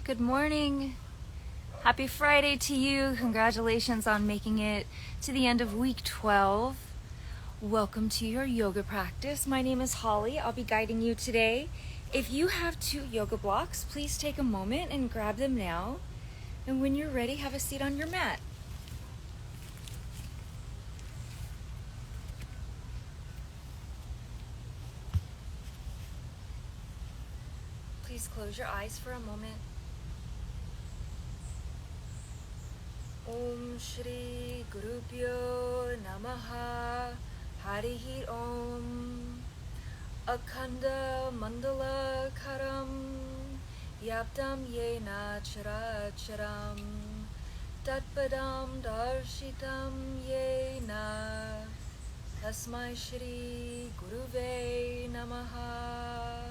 Good morning. Happy Friday to you. Congratulations on making it to the end of week 12. Welcome to your yoga practice. My name is Holly. I'll be guiding you today. If you have 2 yoga blocks, please take a moment and grab them now. And when you're ready, have a seat on your mat. Please close your eyes for a moment. Om Shri Gurubhyo Namaha Harihi Om Akhanda Mandala Karam Yaptam Yena Characharam Tatpadam Darshitam Yena Tasmai Shri Guruve Namaha.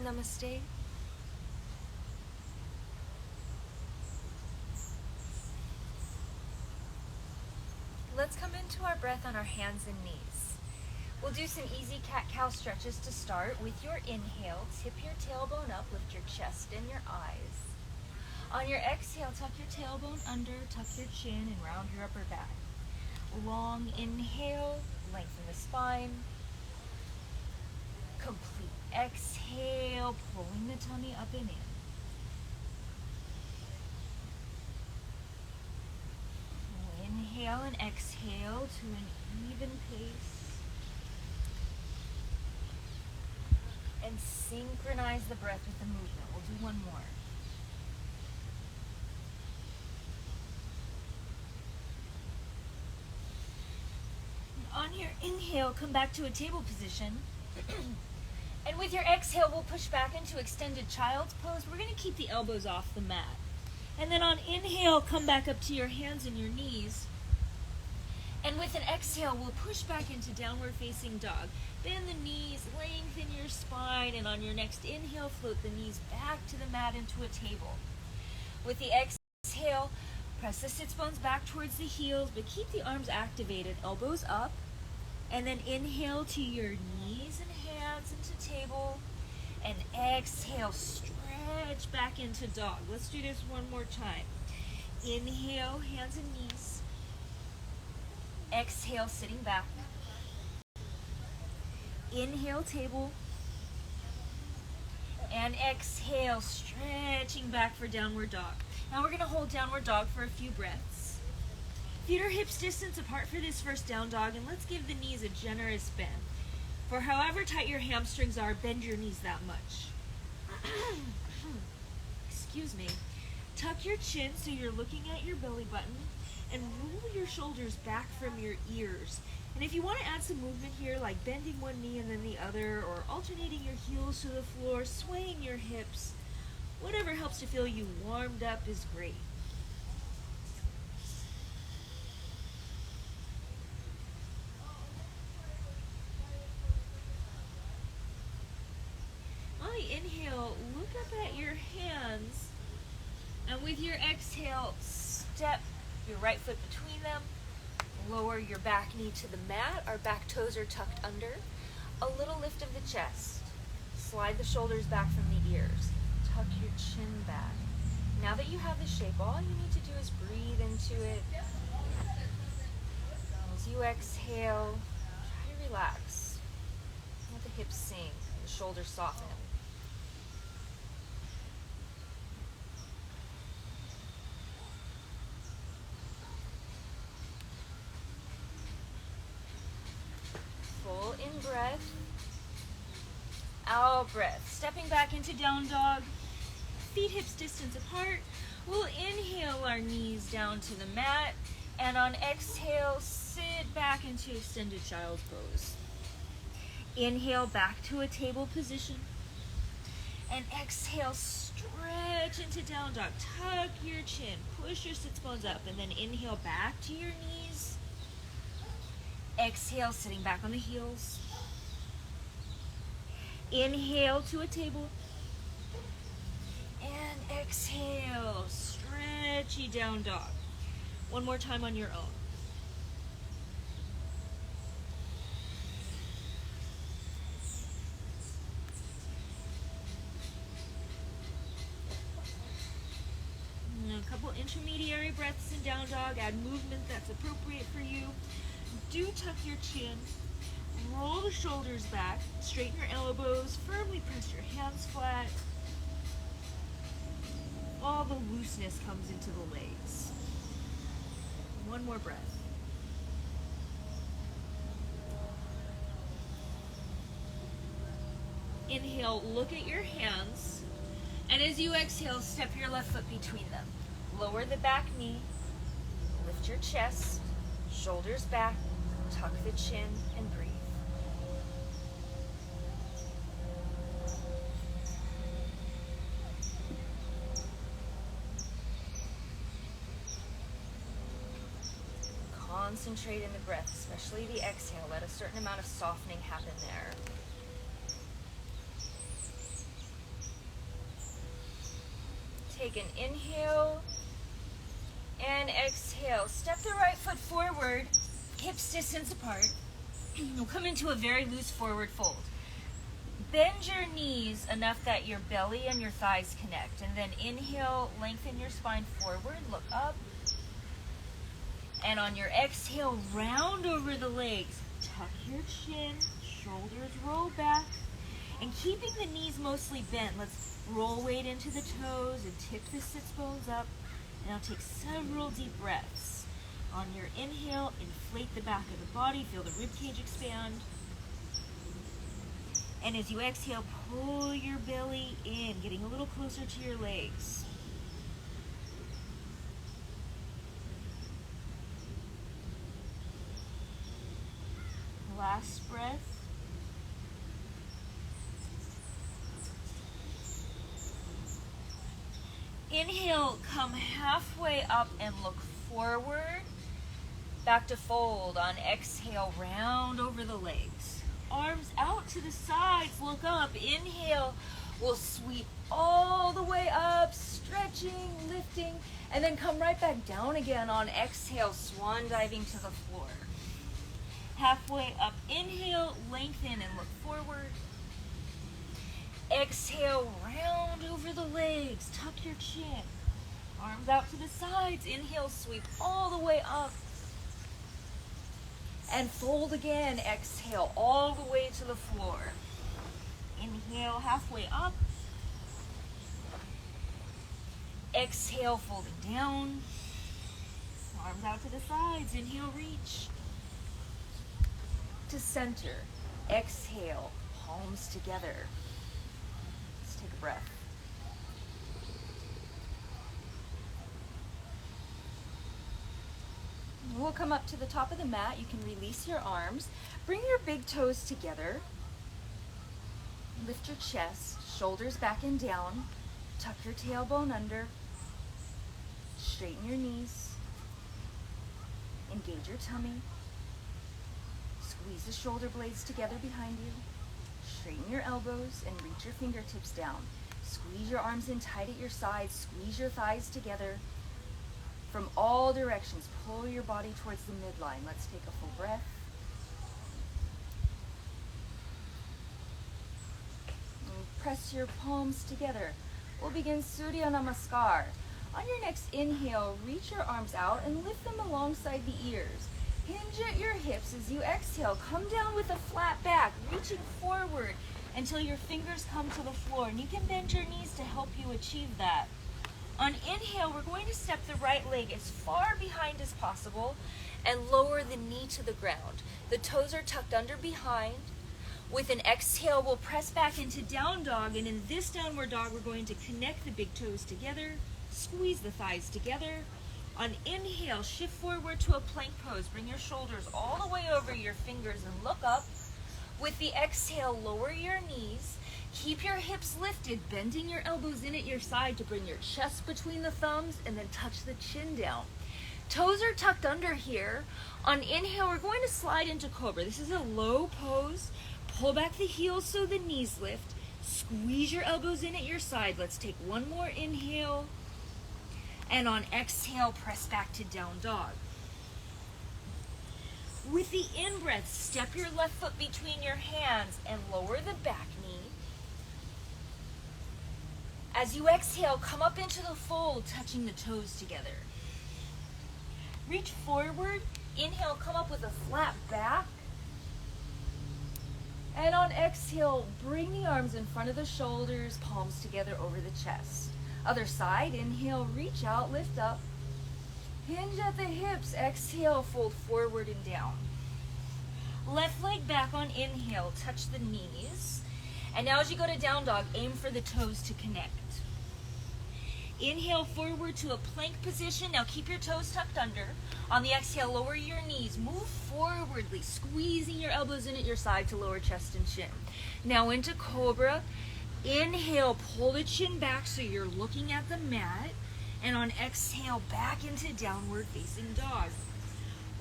Namaste. Let's come into our breath on our hands and knees. We'll do some easy cat-cow stretches to start. With your inhale, tip your tailbone up, lift your chest and your eyes. On your exhale, tuck your tailbone under, tuck your chin, and round your upper back. Long inhale, lengthen the spine. Complete exhale, pulling the tummy up and in. Inhale and exhale to an even pace. And synchronize the breath with the movement. We'll do one more. On your inhale, come back to a table position. And with your exhale, we'll push back into extended child's pose. We're going to keep the elbows off the mat. And then on inhale, come back up to your hands and your knees. And with an exhale, we'll push back into downward facing dog. Bend the knees, lengthen your spine, and on your next inhale, float the knees back to the mat into a table. With the exhale, press the sits bones back towards the heels, but keep the arms activated, elbows up. And then inhale to your knees and hands into table. And exhale, stretch back into dog. Let's do this one more time. Inhale, hands and knees. Exhale, sitting back. Inhale, table. And exhale, stretching back for downward dog. Now we're going to hold downward dog for a few breaths. Feet are hips distance apart for this first down dog, and let's give the knees a generous bend. For however tight your hamstrings are, bend your knees that much. Excuse me. Tuck your chin so you're looking at your belly button, and roll your shoulders back from your ears. And if you want to add some movement here, like bending one knee and then the other, or alternating your heels to the floor, swaying your hips, whatever helps to feel you warmed up is great. On the inhale, look up at your hands, and with your exhale, step your right foot between them. Lower your back knee to the mat. Our back toes are tucked under. A little lift of the chest. Slide the shoulders back from the ears. Tuck your chin back. Now that you have the shape, all you need to do is breathe into it. As you exhale, try to relax. Let the hips sink, the shoulders soften. Full in breath, out breath. Stepping back into down dog, feet hips distance apart. We'll inhale our knees down to the mat, and on exhale, sit back into extended child's pose. Inhale back to a table position, and exhale, stretch into down dog. Tuck your chin, push your sits bones up, and then inhale back to your knees. Exhale, sitting back on the heels. Inhale to a table. And exhale, stretchy down dog. One more time on your own. intermediary breaths in down dog. Add movement that's appropriate for you. Do tuck your chin. Roll the shoulders back. Straighten your elbows. Firmly press your hands flat. All the looseness comes into the legs. One more breath. Inhale, look at your hands. And as you exhale, step your left foot between them. Lower the back knee. Lift your chest. Shoulders back. Tuck the chin and breathe. Concentrate in the breath, especially the exhale. Let a certain amount of softening happen there. Take an inhale and exhale. Step the right foot forward, hips distance apart. You'll come into a very loose forward fold. Bend your knees enough that your belly and your thighs connect. And then inhale, lengthen your spine forward, look up. And on your exhale, round over the legs. Tuck your chin, shoulders roll back. And keeping the knees mostly bent, let's roll weight into the toes and tip the sits bones up. And now take several deep breaths. On your inhale, inflate the back of the body, feel the rib cage expand. And as you exhale, pull your belly in, getting a little closer to your legs. Last breath. Inhale, come halfway up and look forward. Back to fold. On exhale, round over the legs. Arms out to the sides, look up. Inhale, we'll sweep all the way up, stretching, lifting, and then come right back down again on exhale, swan diving to the floor. Halfway up, inhale, lengthen and look forward. Exhale, round over the legs, tuck your chin. Arms out to the sides, inhale, sweep all the way up. And fold again, exhale, all the way to the floor. Inhale, halfway up. Exhale, folding down. Arms out to the sides, inhale, reach. To center, exhale, palms together. Let's take a breath. We'll come up to the top of the mat. You can release your arms. Bring your big toes together. Lift your chest, shoulders back and down. Tuck your tailbone under. Straighten your knees. Engage your tummy. Squeeze the shoulder blades together behind you. Straighten your elbows and reach your fingertips down. Squeeze your arms in tight at your sides. Squeeze your thighs together. From all directions, pull your body towards the midline. Let's take a full breath. And press your palms together. We'll begin Surya Namaskar. On your next inhale, reach your arms out and lift them alongside the ears. Hinge at your hips as you exhale. Come down with a flat back, reaching forward until your fingers come to the floor. And you can bend your knees to help you achieve that. On inhale, we're going to step the right leg as far behind as possible and lower the knee to the ground. The toes are tucked under behind. With an exhale, we'll press back into down dog. And in this downward dog, we're going to connect the big toes together, squeeze the thighs together. On inhale, shift forward to a plank pose. Bring your shoulders all the way over your fingers and look up. With the exhale, lower your knees. Keep your hips lifted, bending your elbows in at your side to bring your chest between the thumbs and then touch the chin down. Toes are tucked under here. On inhale, we're going to slide into cobra. This is a low pose. Pull back the heels so the knees lift. Squeeze your elbows in at your side. Let's take one more inhale. And on exhale, press back to down dog. With the in-breath, step your left foot between your hands and lower the back knee. As you exhale, come up into the fold, touching the toes together. Reach forward. Inhale, come up with a flat back. And on exhale, bring the arms in front of the shoulders, palms together over the chest. Other side, inhale, reach out, lift up. Hinge at the hips, exhale, fold forward and down. Left leg back on inhale, touch the knees. And now as you go to down dog, aim for the toes to connect. Inhale forward to a plank position. Now keep your toes tucked under. On the exhale, lower your knees. Move forwardly, squeezing your elbows in at your side to lower chest and chin. Now into cobra. Inhale, pull the chin back so you're looking at the mat. And on exhale, back into downward facing dog.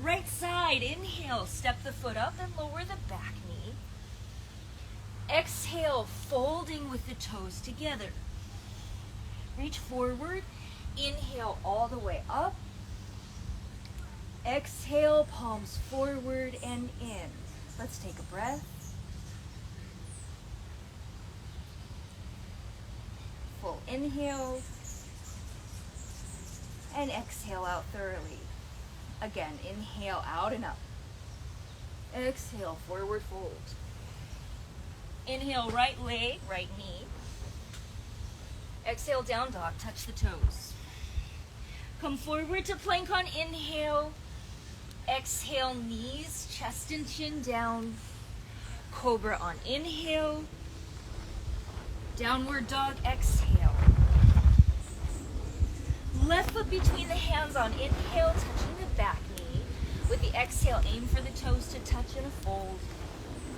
Right side, inhale, step the foot up and lower the back knee. Exhale, folding with the toes together. Reach forward, inhale all the way up. Exhale, palms forward and in. Let's take a breath. Full inhale. And exhale out thoroughly. Again, inhale out and up. Exhale, forward fold. Inhale, right leg, right knee. Exhale, down dog, touch the toes. Come forward to plank on inhale. Exhale, knees, chest and chin down. Cobra on inhale. Downward dog, exhale. Left foot between the hands on inhale, touching the back knee. With the exhale, aim for the toes to touch in a fold.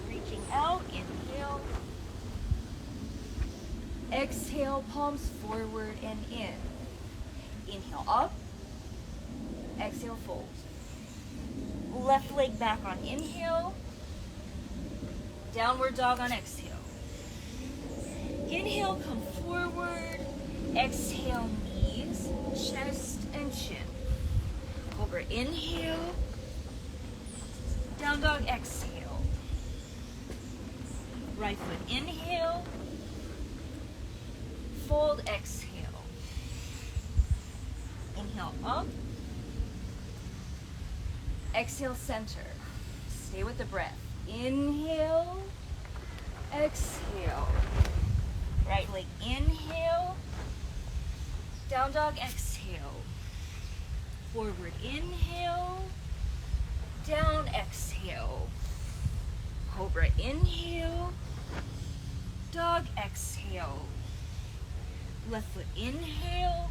Reaching out, inhale. Exhale, palms forward and in. Inhale up. Exhale, fold. Left leg back on inhale. Downward dog on exhale. Inhale, come forward. Exhale, knees, chest and chin. Cobra, inhale. Down dog, exhale. Right foot, inhale. Fold, exhale. Inhale up. Exhale, center. Stay with the breath. Inhale. Exhale. Right leg, inhale. Down dog, exhale. Forward, inhale. Down, exhale. Cobra, inhale. Dog, exhale. Left foot, inhale.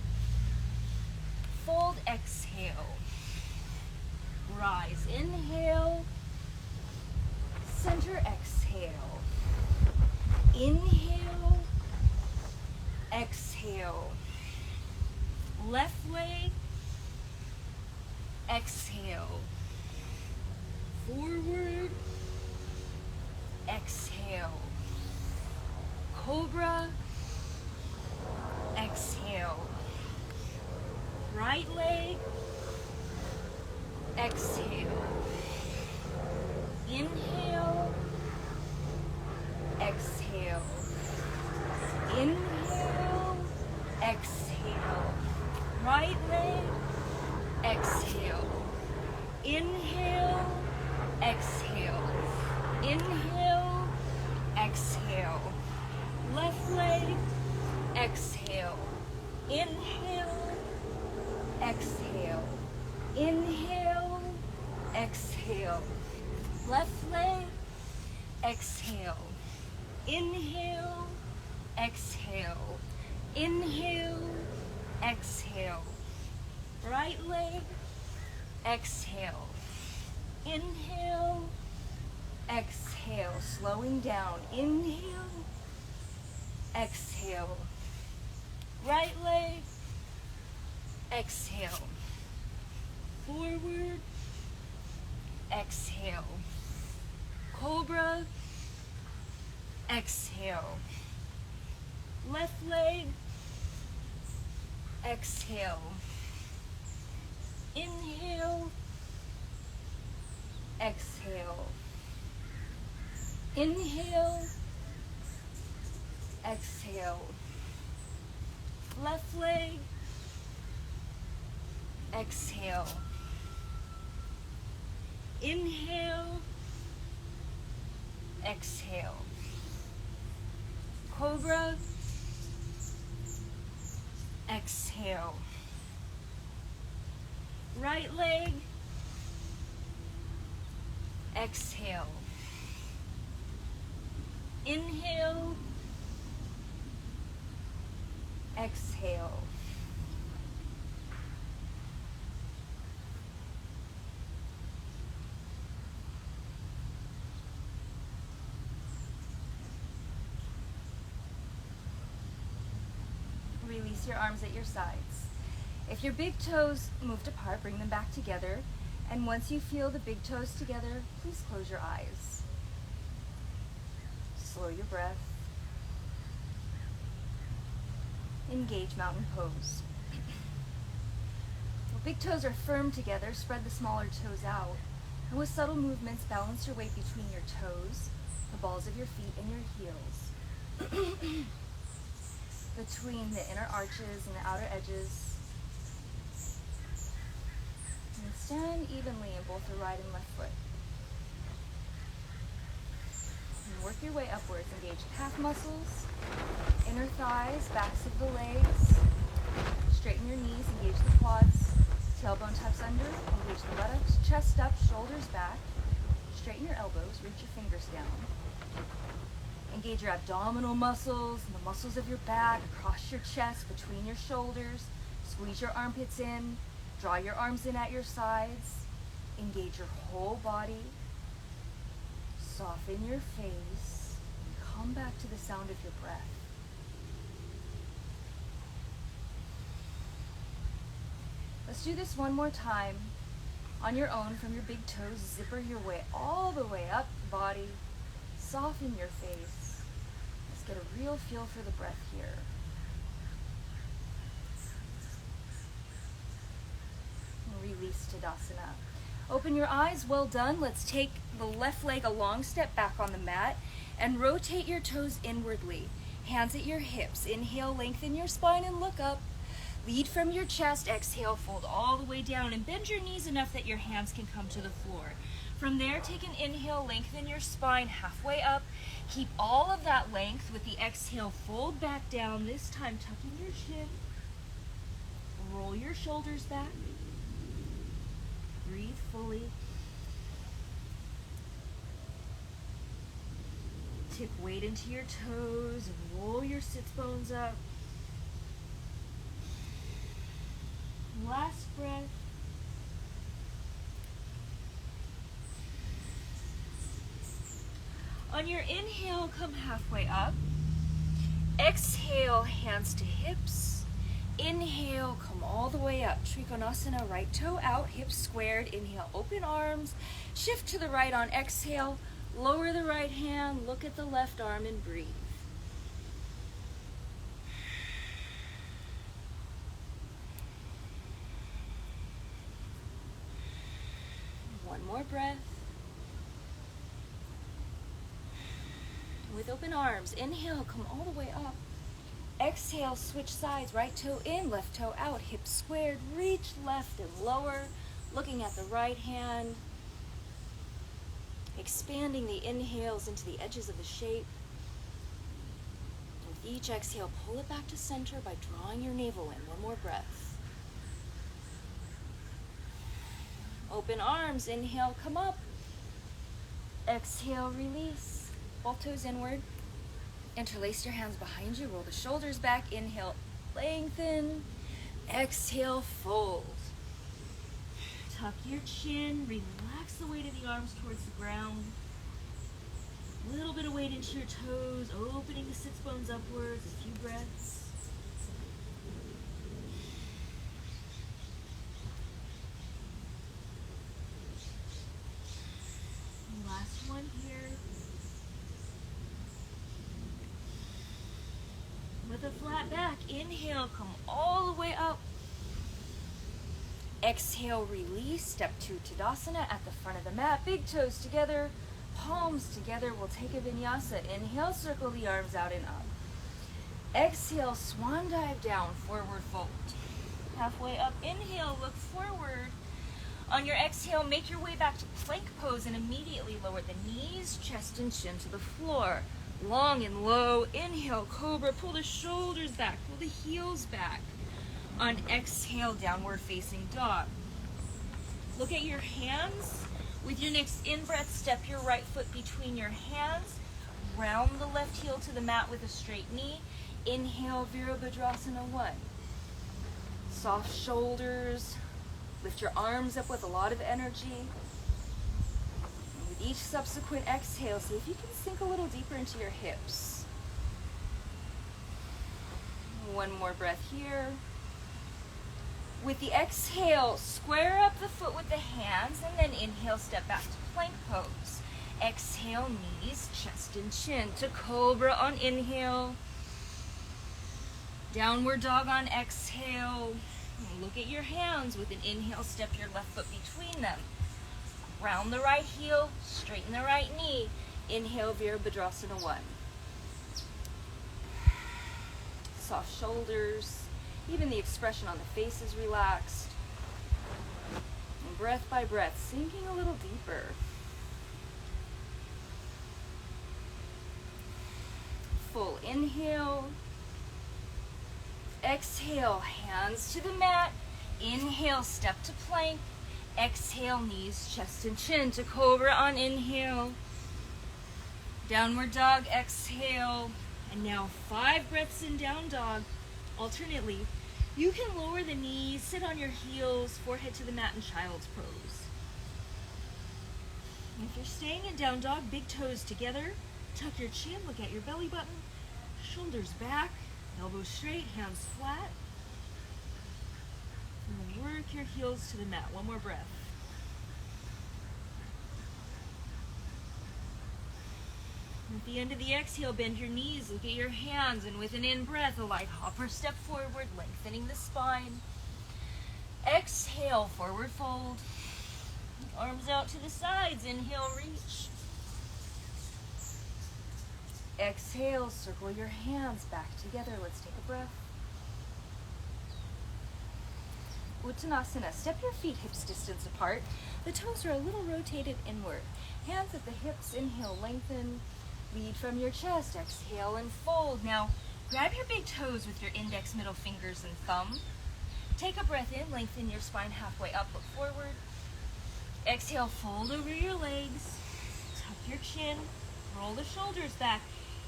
Fold, exhale. Rise, inhale. Center, exhale. Inhale. Exhale. Left leg. Exhale. Forward. Exhale. Cobra. Exhale. Right leg. Exhale. Inhale. Exhale. Inhale. Exhale. Right leg. Exhale. Inhale. Exhale. Inhale. Exhale. Left leg. Exhale. Inhale. Exhale. Inhale. Exhale. Left leg. Exhale. Inhale. Exhale. Inhale. Exhale. Right leg. Exhale. Inhale. Exhale. Slowing down. Inhale. Exhale. Right leg. Exhale. Forward. Exhale. Cobra. Exhale. Left leg. Exhale. Inhale. Exhale. Inhale. Exhale. Left leg. Exhale. Inhale. Exhale. Cobra. Exhale. Right leg. Exhale. Inhale. Exhale. Release your arms at your sides. If your big toes moved apart, bring them back together. And once you feel the big toes together, please close your eyes. Slow your breath. Engage mountain pose. When big toes are firm together, spread the smaller toes out. And with subtle movements, balance your weight between your toes, the balls of your feet, and your heels. Between the inner arches and the outer edges. And stand evenly in both the right and left foot. And work your way upwards. Engage calf muscles, inner thighs, backs of the legs. Straighten your knees, engage the quads. Tailbone tucks under, engage the buttocks. Chest up, shoulders back. Straighten your elbows, reach your fingers down. Engage your abdominal muscles and the muscles of your back, across your chest, between your shoulders. Squeeze your armpits in. Draw your arms in at your sides. Engage your whole body. Soften your face. Come back to the sound of your breath. Let's do this one more time. On your own, from your big toes, zipper your way all the way up the body. Soften your face. Let's get a real feel for the breath here. And release Tadasana. Open your eyes, well done. Let's take the left leg a long step back on the mat and rotate your toes inwardly. Hands at your hips. Inhale, lengthen your spine and look up. Lead from your chest. Exhale, fold all the way down and bend your knees enough that your hands can come to the floor. From there, take an inhale, lengthen your spine halfway up. Keep all of that length. With the exhale, fold back down, this time tucking your chin. Roll your shoulders back. Breathe fully. Tip weight into your toes and roll your sits bones up. Last breath. On your inhale, come halfway up. Exhale, hands to hips. Inhale, come all the way up. Trikonasana, right toe out, hips squared. Inhale, open arms. Shift to the right on exhale. Lower the right hand, look at the left arm and breathe. One more breath. With open arms, inhale, come all the way up. Exhale, switch sides, right toe in, left toe out, hips squared, reach left and lower, looking at the right hand. Expanding the inhales into the edges of the shape. With each exhale, pull it back to center by drawing your navel in. One more breath. Open arms, inhale, come up. Exhale, release. Both toes inward. Interlace your hands behind you, roll the shoulders back. Inhale, lengthen. Exhale, fold. Tuck your chin, relax the weight of the arms towards the ground. A little bit of weight into your toes, opening the sits bones upwards, a few breaths. And last one here. With a flat back, inhale, come all the way up. Exhale, release, step to Tadasana at the front of the mat. Big toes together, palms together. We'll take a vinyasa. Inhale, circle the arms out and up. Exhale, swan dive down, forward fold. Halfway up, inhale, look forward. On your exhale, make your way back to plank pose and immediately lower the knees, chest, and chin to the floor. Long and low, inhale, cobra, pull the shoulders back, pull the heels back. On exhale, downward facing dog. Look at your hands. With your next in-breath, step your right foot between your hands. Round the left heel to the mat with a straight knee. Inhale, Virabhadrasana 1. Soft shoulders. Lift your arms up with a lot of energy. And with each subsequent exhale, see if you can sink a little deeper into your hips. One more breath here. With the exhale, square up the foot with the hands and then inhale, step back to plank pose. Exhale, knees, chest, and chin to cobra on inhale. Downward dog on exhale. Look at your hands. With an inhale, step your left foot between them. Round the right heel, straighten the right knee. Inhale, Virabhadrasana 1. Soft shoulders. Even the expression on the face is relaxed. And breath by breath, sinking a little deeper. Full inhale. Exhale, hands to the mat. Inhale, step to plank. Exhale, knees, chest, and chin to cobra on inhale. Downward dog, exhale. And now 5 breaths in down dog. Alternately, you can lower the knees, sit on your heels, forehead to the mat in child's pose. If you're staying in down dog, big toes together, tuck your chin, look at your belly button, shoulders back, elbows straight, hands flat. And then work your heels to the mat. One more breath. At the end of the exhale, bend your knees, look at your hands, and with an in-breath, a light hopper step forward, lengthening the spine. Exhale, forward fold. Arms out to the sides, inhale, reach. Exhale, circle your hands back together. Let's take a breath. Uttanasana, step your feet hips distance apart. The toes are a little rotated inward. Hands at the hips, inhale, lengthen. Lead from your chest, exhale and fold. Now, grab your big toes with your index, middle fingers, and thumb. Take a breath in, lengthen your spine halfway up, look forward. Exhale, fold over your legs. Tuck your chin, roll the shoulders back.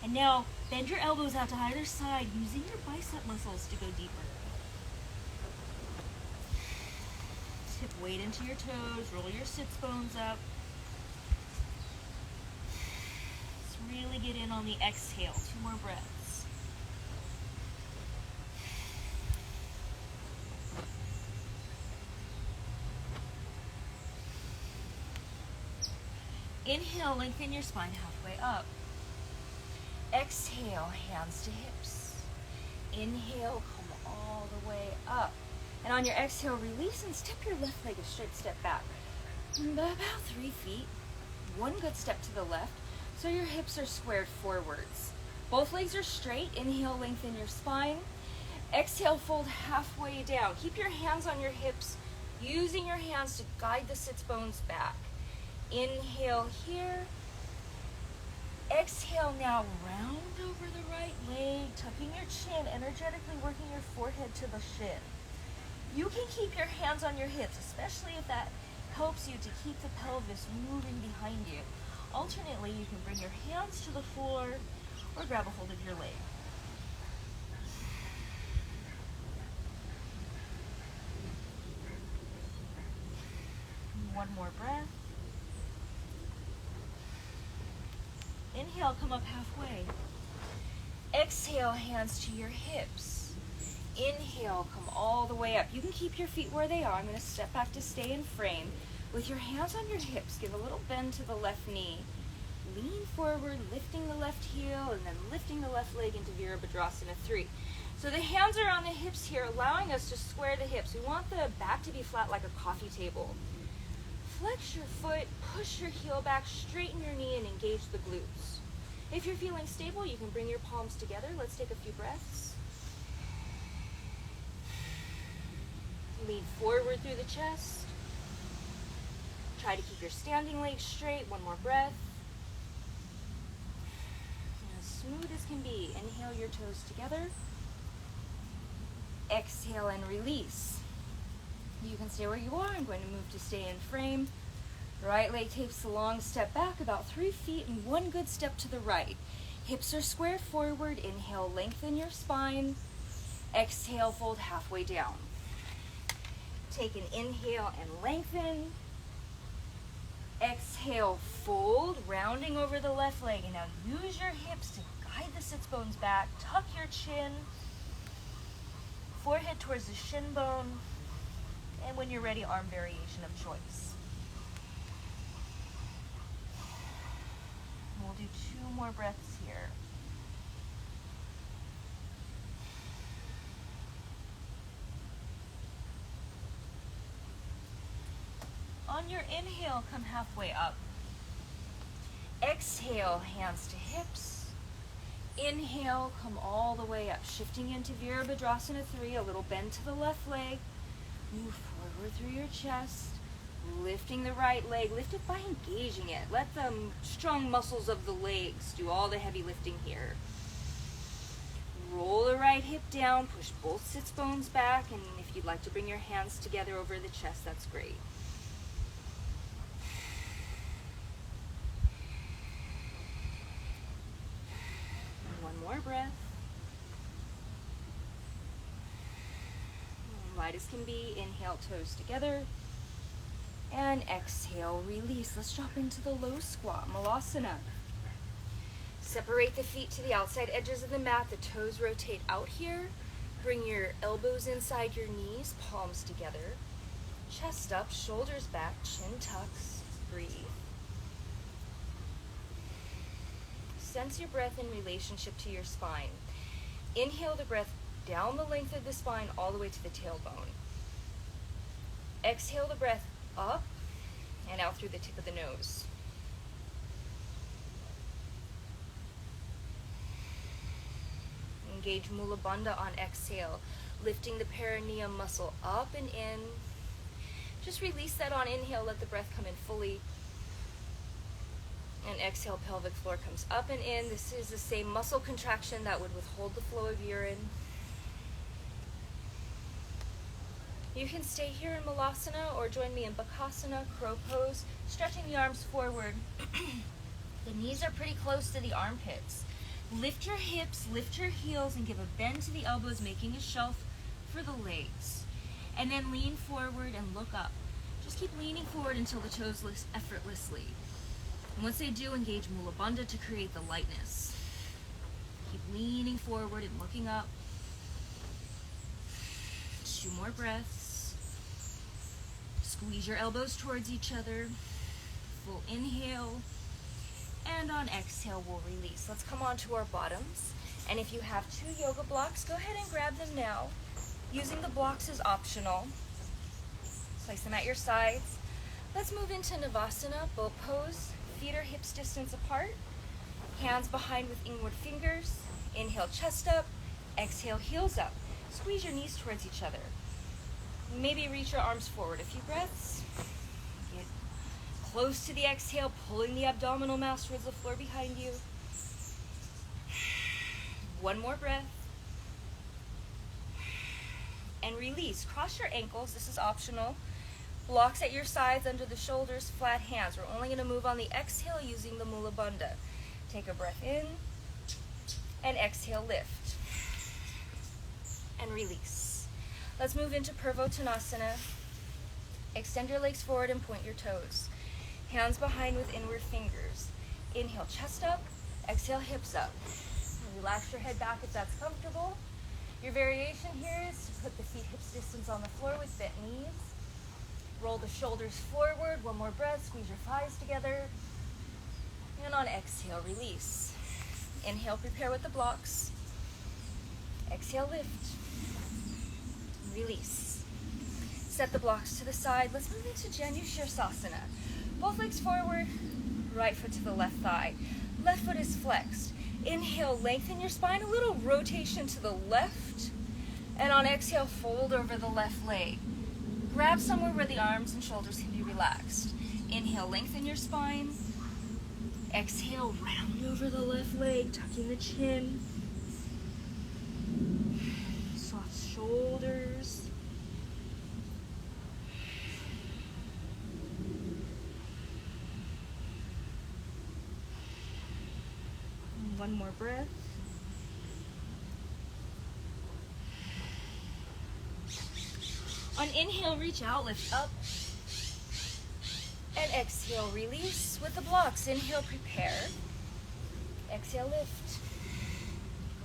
And now, bend your elbows out to either side, using your bicep muscles to go deeper. Tip weight into your toes, roll your sits bones up. Really get in on the exhale. 2 more breaths. Inhale, lengthen your spine halfway up. Exhale, hands to hips. Inhale, come all the way up. And on your exhale, release and step your left leg a straight step back. About 3 feet. 1 good step to the left. So your hips are squared forwards. Both legs are straight. Inhale, lengthen your spine. Exhale, fold halfway down. Keep your hands on your hips, using your hands to guide the sits bones back. Inhale here. Exhale, now round over the right leg, tucking your chin, energetically working your forehead to the shin. You can keep your hands on your hips, especially if that helps you to keep the pelvis moving behind you. Alternately, you can bring your hands to the floor or grab a hold of your leg. One more breath. Inhale, come up halfway. Exhale, hands to your hips. Inhale, come all the way up. You can keep your feet where they are. I'm going to step back to stay in frame. With your hands on your hips, give a little bend to the left knee. Lean forward, lifting the left heel, and then lifting the left leg into Virabhadrasana 3. So the hands are on the hips here, allowing us to square the hips. We want the back to be flat like a coffee table. Flex your foot, push your heel back, straighten your knee, and engage the glutes. If you're feeling stable, you can bring your palms together. Let's take a few breaths. Lean forward through the chest. Try to keep your standing legs straight. One more breath. And as smooth as can be, inhale your toes together. Exhale and release. You can stay where you are. I'm going to move to stay in frame. Right leg takes a long step back, about 3 feet, and one good step to the right. Hips are square forward. Inhale, lengthen your spine. Exhale, fold halfway down. Take an inhale and lengthen. Exhale, fold, rounding over the left leg. And now use your hips to guide the sits bones back. Tuck your chin. Forehead towards the shin bone. And when you're ready, arm variation of choice. We'll do 2 more breaths here. On your inhale, come halfway up. Exhale, hands to hips. Inhale, come all the way up, shifting into Virabhadrasana 3, a little bend to the left leg. Move forward through your chest, lifting the right leg. Lift it by engaging it. Let the strong muscles of the legs do all the heavy lifting here. Roll the right hip down, push both sits bones back, and if you'd like to bring your hands together over the chest, that's great. And one more breath. Light as can be, inhale, toes together. And exhale, release. Let's drop into the low squat, Malasana. Separate the feet to the outside edges of the mat. The toes rotate out here. Bring your elbows inside your knees, palms together. Chest up, shoulders back, chin tucks. Breathe. Sense your breath in relationship to your spine. Inhale the breath down the length of the spine all the way to the tailbone. Exhale the breath up and out through the tip of the nose. Engage Mula Bandha on exhale, lifting the perineum muscle up and in. Just release that on inhale, let the breath come in fully. And exhale, pelvic floor comes up and in. This is the same muscle contraction that would withhold the flow of urine. You can stay here in Malasana or join me in Bakasana, crow pose, stretching the arms forward. The knees are pretty close to the armpits. Lift your hips, lift your heels, and give a bend to the elbows, making a shelf for the legs. And then lean forward and look up. Just keep leaning forward until the toes lift effortlessly. And once they do, engage Mula Bandha to create the lightness. Keep leaning forward and looking up. 2 more breaths. Squeeze your elbows towards each other. Full inhale. And on exhale, we'll release. Let's come on to our bottoms. And if you have 2 yoga blocks, go ahead and grab them now. Using the blocks is optional. Place them at your sides. Let's move into Navasana, bow pose. Feet are hips distance apart. Hands behind with inward fingers. Inhale, chest up. Exhale, heels up. Squeeze your knees towards each other. Maybe reach your arms forward. A few breaths. Get close to the exhale, pulling the abdominal mass towards the floor behind you. 1 more breath. And release. Cross your ankles. This is optional. Blocks at your sides, under the shoulders, flat hands. We're only going to move on the exhale using the Mula Bandha. Take a breath in. And exhale, lift. And release. Let's move into Purvottanasana. Extend your legs forward and point your toes. Hands behind with inward fingers. Inhale, chest up. Exhale, hips up. Relax your head back if that's comfortable. Your variation here is to put the feet hips distance on the floor with bent knees. Roll the shoulders forward. 1 more breath. Squeeze your thighs together. And on exhale, release. Inhale, prepare with the blocks. Exhale, lift. Release. Set the blocks to the side. Let's move into Janu Shirsasana. Both legs forward, right foot to the left thigh. Left foot is flexed. Inhale, lengthen your spine, a little rotation to the left. And on exhale, fold over the left leg. Grab somewhere where the arms and shoulders can be relaxed. Inhale, lengthen your spine. Exhale, round over the left leg, tucking the chin. Soft shoulders. And one more breath. On inhale, reach out, lift up. And exhale, release with the blocks. Inhale, prepare. Exhale, lift.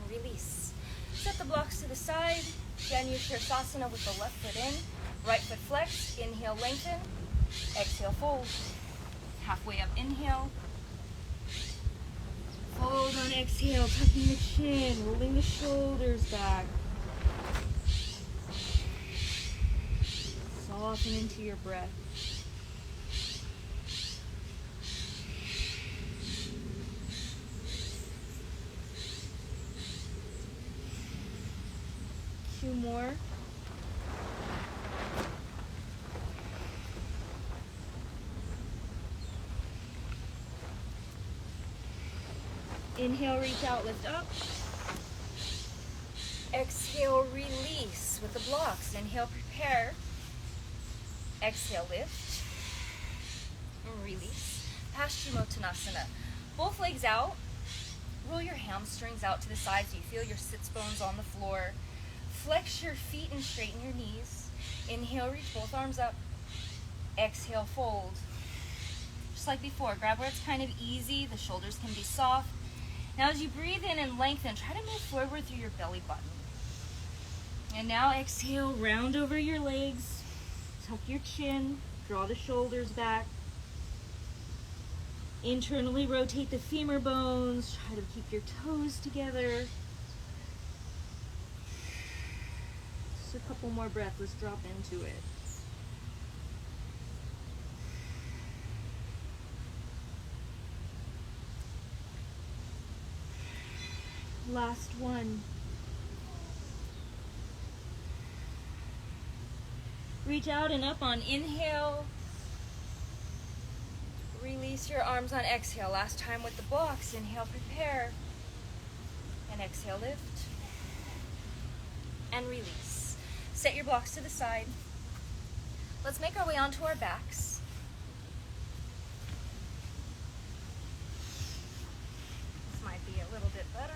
Release. Set the blocks to the side. Janu Sirsasana with the left foot in. Right foot flex. Inhale, lengthen. Exhale, fold. Halfway up, inhale. Fold on exhale, tucking the chin, rolling the shoulders back. Soften into your breath. Two more. Inhale, reach out, lift up. Exhale, release with the blocks. Inhale, prepare. Exhale, lift. And release. Paschimottanasana. Both legs out. Roll your hamstrings out to the side so you feel your sits bones on the floor. Flex your feet and straighten your knees. Inhale, reach both arms up. Exhale, fold. Just like before, grab where it's kind of easy. The shoulders can be soft. Now as you breathe in and lengthen, try to move forward through your belly button. And now exhale, round over your legs. Tuck your chin, draw the shoulders back. Internally rotate the femur bones. Try to keep your toes together. Just a couple more breaths. Let's drop into it. Last one. Reach out and up on inhale. Release your arms on exhale. Last time with the blocks. Inhale, prepare. And exhale, lift. And release. Set your blocks to the side. Let's make our way onto our backs. This might be a little bit better.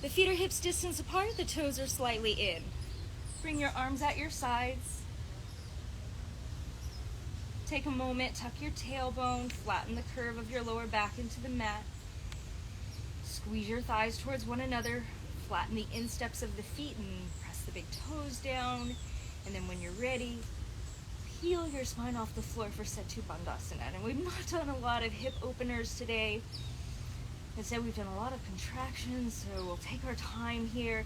The feet are hips distance apart, the toes are slightly in. Bring your arms at your sides. Take a moment, tuck your tailbone, flatten the curve of your lower back into the mat. Squeeze your thighs towards one another, flatten the insteps of the feet and press the big toes down. And then when you're ready, peel your spine off the floor for Setu Bandhasana. And we've not done a lot of hip openers today. Instead, we've done a lot of contractions, so we'll take our time here.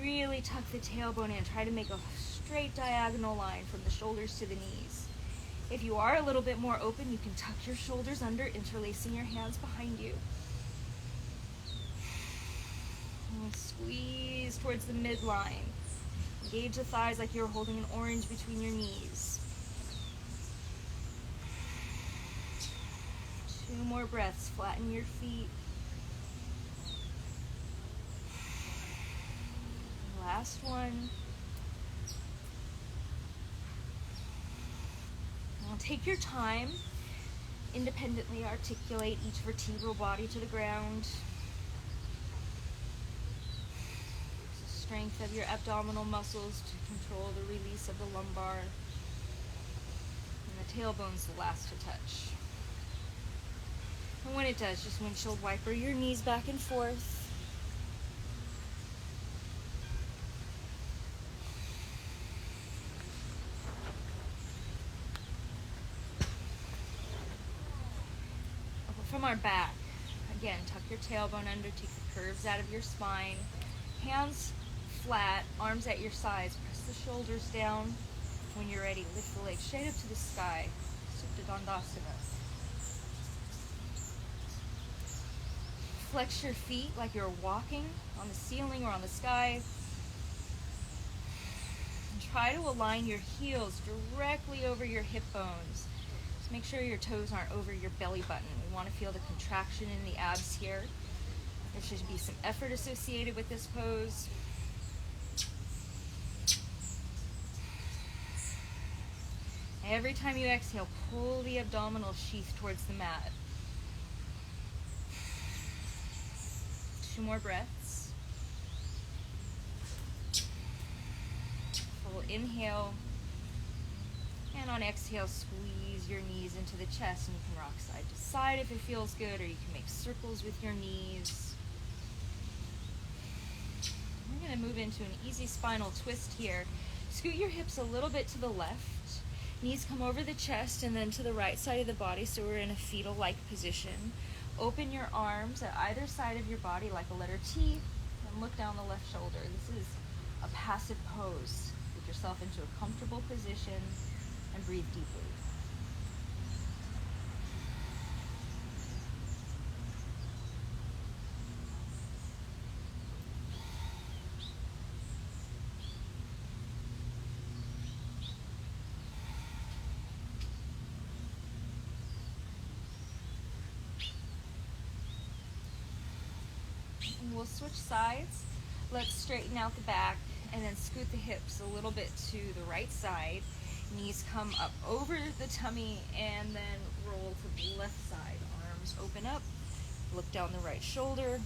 Really tuck the tailbone in. Try to make a straight diagonal line from the shoulders to the knees. If you are a little bit more open, you can tuck your shoulders under, interlacing your hands behind you. And squeeze towards the midline. Engage the thighs like you're holding an orange between your knees. 2 more breaths. Flatten your feet. Last one. Now take your time. Independently articulate each vertebral body to the ground. Strength of your abdominal muscles to control the release of the lumbar. And the tailbone's the last to touch. And when it does, just windshield wiper your knees back and forth. From our back, again, tuck your tailbone under, take the curves out of your spine. Hands flat, arms at your sides. Press the shoulders down. When you're ready, lift the legs straight up to the sky. Supta Dandasana. Flex your feet like you're walking on the ceiling or on the sky. And try to align your heels directly over your hip bones. Just make sure your toes aren't over your belly button. We want to feel the contraction in the abs here. There should be some effort associated with this pose. Every time you exhale, pull the abdominal sheath towards the mat. 2 more breaths. Full inhale. And on exhale, squeeze your knees into the chest, and you can rock side to side if it feels good, or you can make circles with your knees. We're going to move into an easy spinal twist here. Scoot your hips a little bit to the left. Knees come over the chest and then to the right side of the body, so we're in a fetal-like position. Open your arms at either side of your body like a letter T, and look down the left shoulder. This is a passive pose. Get yourself into a comfortable position and breathe deeply. And we'll switch sides. Let's straighten out the back and then scoot the hips a little bit to the right side. Knees come up over the tummy and then roll to the left side. Arms open up. Look down the right shoulder.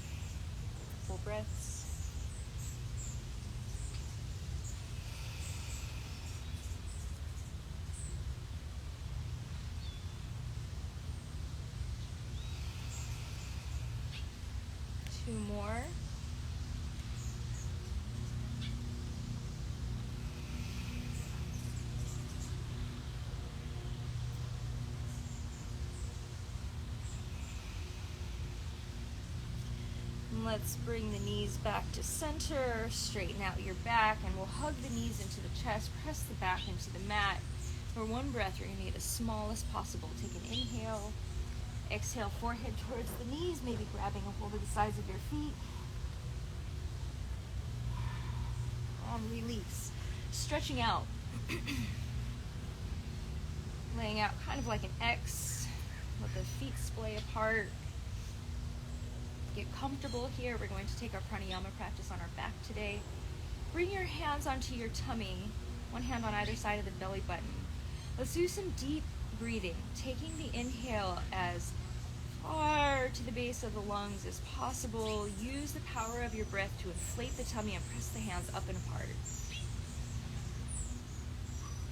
Full breaths. Two more. And let's bring the knees back to center, straighten out your back, and we'll hug the knees into the chest, press the back into the mat. For one breath, you're going to get as small as possible. Take an inhale. Exhale, forehead towards the knees, maybe grabbing a hold of the sides of your feet. And release. Stretching out. Laying out kind of like an X. Let the feet splay apart. Get comfortable here. We're going to take our pranayama practice on our back today. Bring your hands onto your tummy. One hand on either side of the belly button. Let's do some deep breathing, taking the inhale as far to the base of the lungs as possible. Use the power of your breath to inflate the tummy and press the hands up and apart.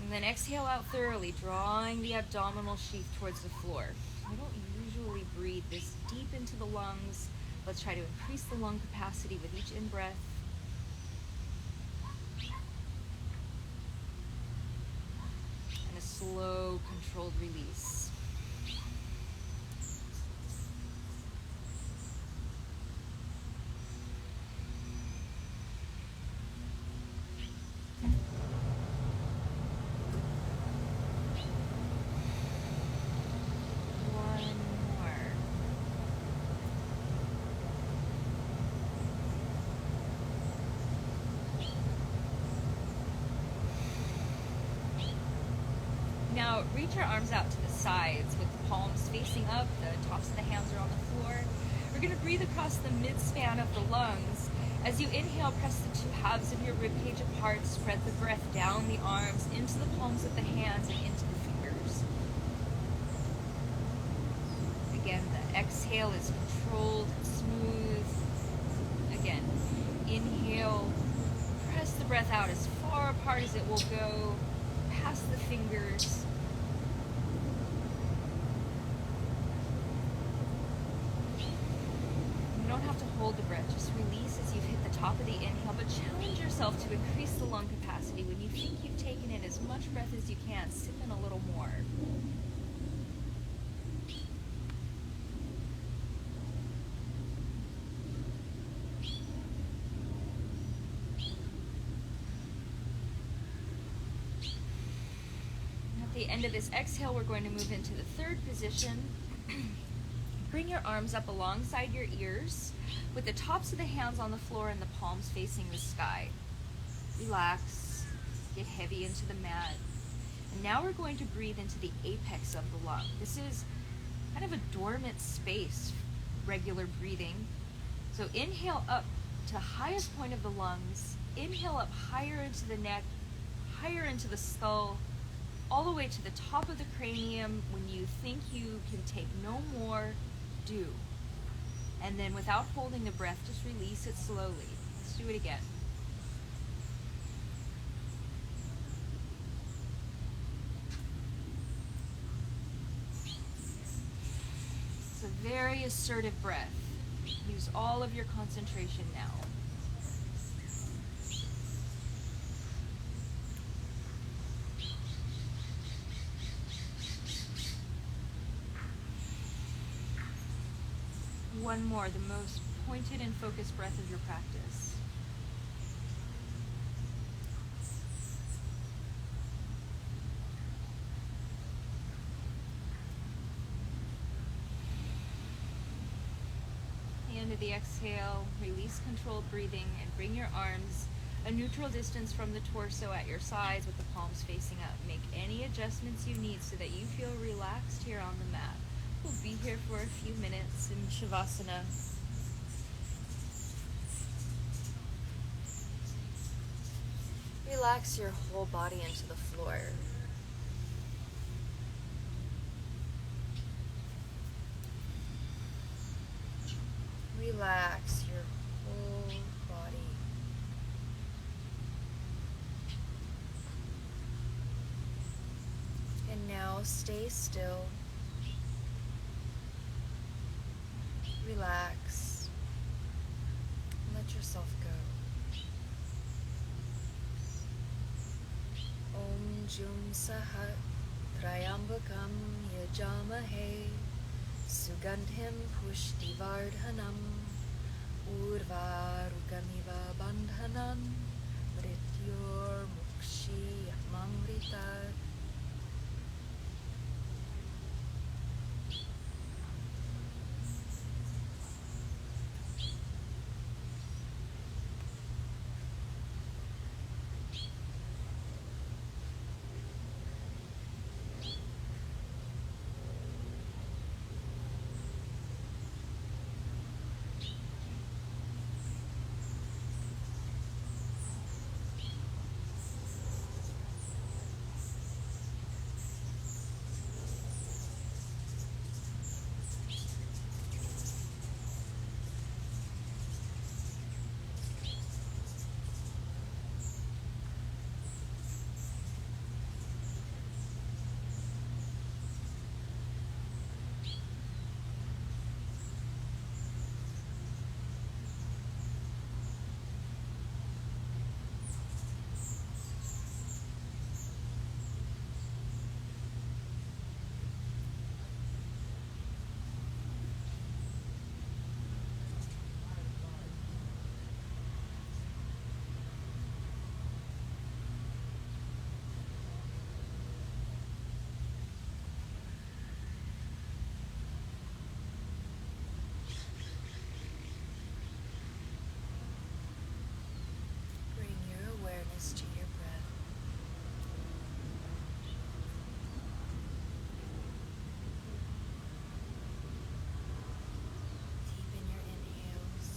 And then exhale out thoroughly, drawing the abdominal sheath towards the floor. We don't usually breathe this deep into the lungs. Let's try to increase the lung capacity with each in-breath. And a slow, controlled release. Now, reach your arms out to the sides with the palms facing up, the tops of the hands are on the floor. We're going to breathe across the midspan of the lungs. As you inhale, press the two halves of your ribcage apart, spread the breath down the arms, into the palms of the hands, and into the fingers. Again, the exhale is controlled and smooth. Again, inhale, press the breath out as far apart as it will go, past the fingers. You don't have to hold the breath, just release as you've hit the top of the inhale, but challenge yourself to increase the lung capacity. When you think you've taken in as much breath as you can, sip in a little more. At the end of this exhale, we're going to move into the third position. Bring your arms up alongside your ears with the tops of the hands on the floor and the palms facing the sky. Relax, get heavy into the mat. And now we're going to breathe into the apex of the lung. This is kind of a dormant space, regular breathing. So inhale up to highest point of the lungs, inhale up higher into the neck, higher into the skull, all the way to the top of the cranium. When you think you can take no more, do. And then without holding the breath, just release it slowly. Let's do it again. It's a very assertive breath. Use all of your concentration now. One more, the most pointed and focused breath of your practice. The end of the exhale, release controlled breathing and bring your arms a neutral distance from the torso at your sides with the palms facing up. Make any adjustments you need so that you feel relaxed here on the mat. We'll be here for a few minutes in Shavasana. Relax your whole body into the floor. Relax your whole body. And now stay still. Relax. Let yourself go. Om Jum Sahat Trayambakam Yajamahe Sugandhim Pushtivardhanam Urvarukamiva Bandhanan Mrityor Mukshi Mamrita. To your breath. Deepen your inhales.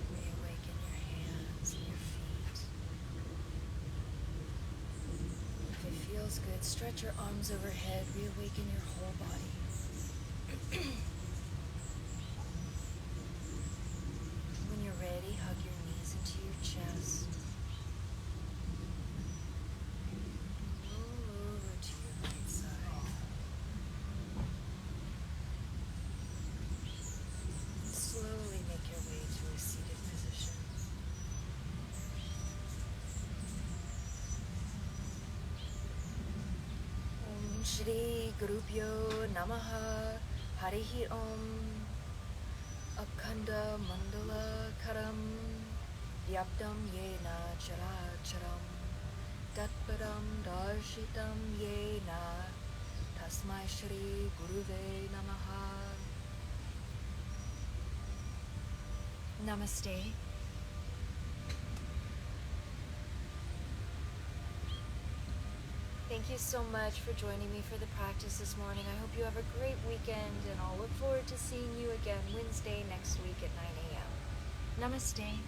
Reawaken your hands and your feet. If it feels good, stretch your arms overhead. Reawaken your whole body. When you're ready, hug your knees into your chest. Roll over to your right side. And slowly make your way to a seated position. Om Shri Gurubhyo Namaha. Harihi Om Akhanda Mandala Karam Vyaptam Yena Chara Charam Tatpadam darshitam yena tasmai shri guruve namaha. Namaste. Thank you so much for joining me for the practice this morning. I hope you have a great weekend, and I'll look forward to seeing you again Wednesday next week at 9 a.m. Namaste.